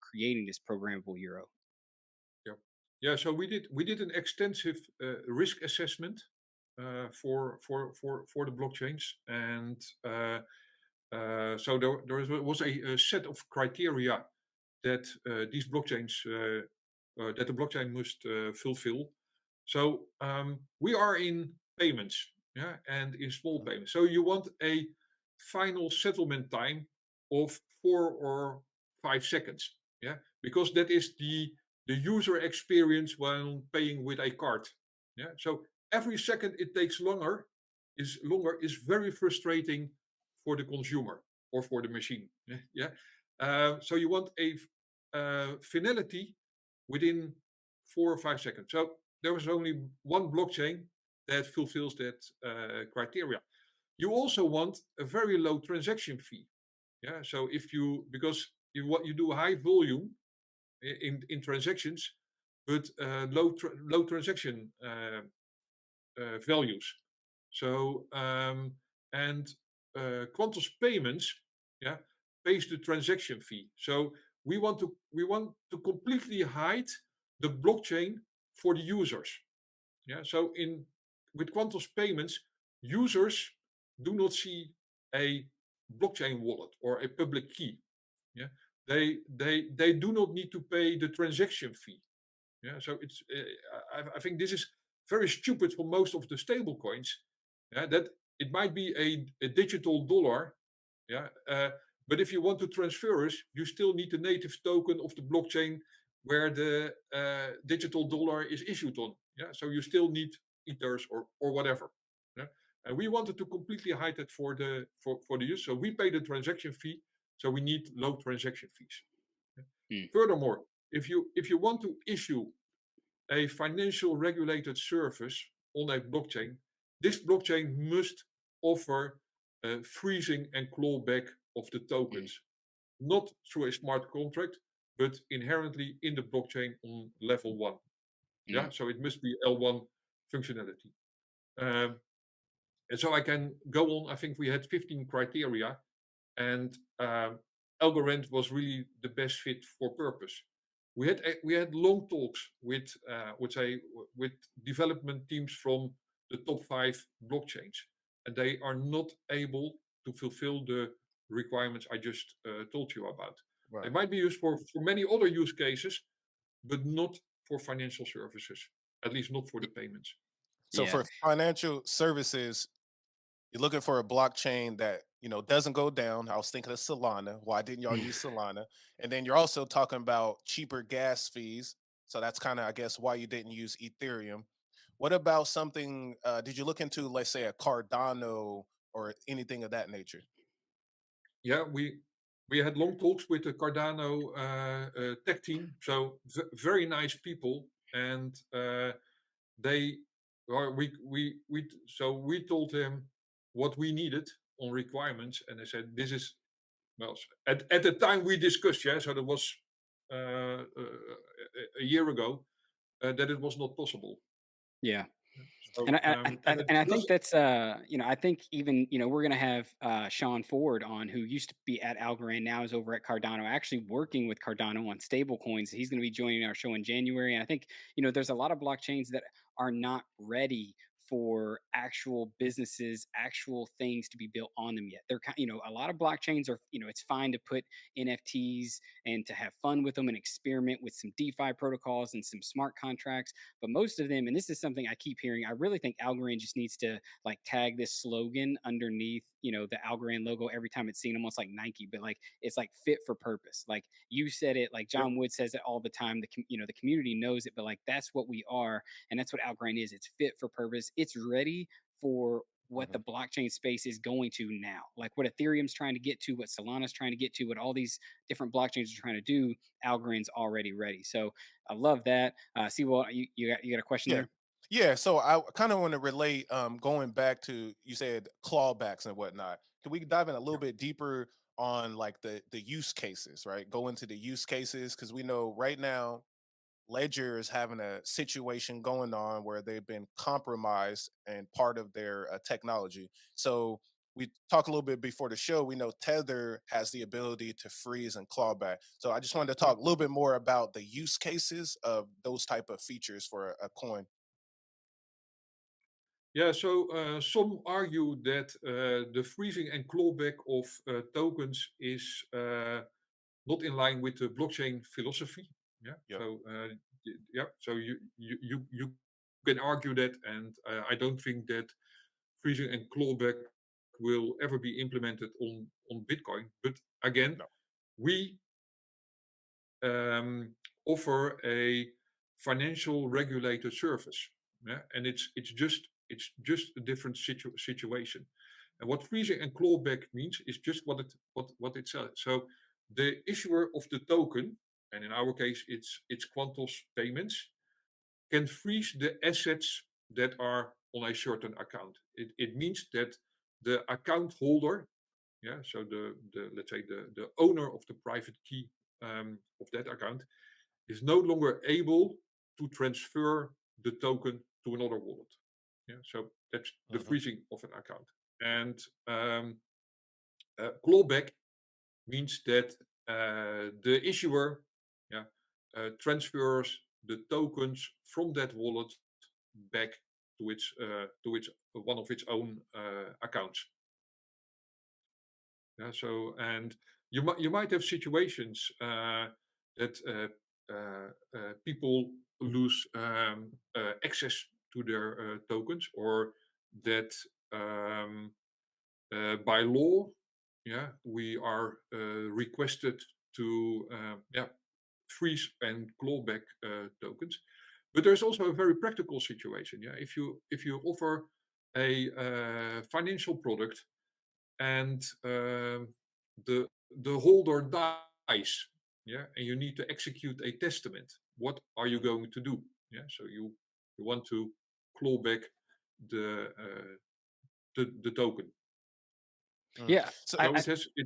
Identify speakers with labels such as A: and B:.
A: creating this programmable euro?
B: Yeah. Yeah. So we did an extensive risk assessment for the blockchains, and so there was a set of criteria that these blockchains that the blockchain must fulfill. So we are in payments, yeah, and in small
C: Mhm.
B: payments. So you want a final settlement time of 4 or 5 seconds, yeah, because that is the user experience when paying with a card, yeah. So every second it takes longer is very frustrating for the consumer or for the machine, yeah. So you want a finality within 4 or 5 seconds. So there was only one blockchain that fulfills that criteria. You also want a very low transaction fee. Yeah. So if you because you do high volume in transactions, but low transaction values. So and Quantoz payments, yeah, pays the transaction fee. So we want to completely hide the blockchain for the users. Yeah. So in with Quantoz payments, users do not see a blockchain wallet or a public key. Yeah. They do not need to pay the transaction fee. Yeah. So I think this is very stupid for most of the stable coins. Yeah. That it might be a digital dollar. Yeah. But if you want to transfer us, you still need the native token of the blockchain where the digital dollar is issued on. Yeah. So you still need ethers or whatever. Yeah. And we wanted to completely hide it for the use. So we pay the transaction fee. So we need low transaction fees. Yeah.
A: Hmm.
B: Furthermore, if you want to issue a financial regulated service on a blockchain, this blockchain must offer freezing and clawback of the
A: Hmm.
B: tokens, not through a smart contract, but inherently in the blockchain on level one.
A: Hmm.
B: Yeah, so it must be L1 functionality. Um, and so I can go on. I think we had 15 criteria, and Algorand was really the best fit for purpose. We had long talks with development teams from the top 5 blockchains, and they are not able to fulfill the requirements I just told you about. They
C: Right.
B: might be used for many other use cases, but not for financial services, at least not for the payments.
C: So
A: Yeah.
C: for financial services, you're looking for a blockchain that, doesn't go down. I was thinking of Solana. Why didn't y'all use Solana? And then you're also talking about cheaper gas fees. So that's kind of, I guess, why you didn't use Ethereum. What about something? Did you look into, let's say, a Cardano or anything of that nature?
B: Yeah, we had long talks with the Cardano tech team. So very nice people, and they or we told them what we needed on requirements, and they said this is well at the time we discussed. Yeah, so that was a year ago that it was not possible.
A: Yeah.
B: So
A: And
B: and it
A: I think
B: does.
A: that's I think even we're gonna have Sean Ford on, who used to be at Algorand, now is over at Cardano, actually working with Cardano on stable coins. He's gonna be joining our show in January. And I think, there's a lot of blockchains that are not ready for actual businesses, actual things to be built on them yet. They're a lot of blockchains are, it's fine to put NFTs and to have fun with them and experiment with some DeFi protocols and some smart contracts. But most of them, and this is something I keep hearing, I really think Algorand just needs to like tag this slogan underneath, the Algorand logo every time it's seen, almost like Nike, but like it's like fit for purpose. Like you said it, like
B: Yep.
A: John Wood says it all the time. The community knows it, but like that's what we are, and that's what Algorand is. It's fit for purpose. It's ready for what the
C: Mhm.
A: blockchain space is going to now. Like what Ethereum's trying to get to, what Solana's trying to get to, what all these different blockchains are trying to do, Algorand's already ready. So I love that. See, well, you got a question
C: Yeah.
A: there?
C: Yeah. So I kind of want to relate, going back to, you said clawbacks and whatnot. Can we dive in a little bit deeper on like the use cases, right? Go into the use cases because we know right now Ledger is having a situation going on where they've been compromised and part of their technology. So we talked a little bit before the show. We know Tether has the ability to freeze and clawback. So I just wanted to
B: Yeah.
C: talk a little bit more about the use cases of those type of features for a coin.
B: Yeah, so some argue that the freezing and clawback of tokens is not in line with the blockchain philosophy. Yeah,
C: Yep.
B: so yeah, so you can argue that, and I don't think that freezing and clawback will ever be implemented on Bitcoin. But again,
C: No.
B: we um, offer a financial regulated service, yeah? And it's just a different situation. And what freezing and clawback means is just what it says. So the issuer of the token, and in our case it's Quantoz payments, can freeze the assets that are on a certain account. It means that the account holder, yeah, so the let's say the owner of the private key of that account is no longer able to transfer the token to another wallet. Yeah, so that's the
C: Hmm.
B: freezing of an account. And clawback means that the issuer, yeah, transfers the tokens from that wallet back to its one of its own accounts. Yeah, so and you might have situations that people lose access to their tokens, or that by law, yeah, we are requested to yeah, freeze and clawback tokens. But there's also a very practical situation. Yeah, if you offer a financial product, and the the holder dies, yeah, and you need to execute a testament, what are you going to do? Yeah, so you want to claw back the the token.
C: Mm.
A: Yeah,
C: So
B: So
A: I
B: it has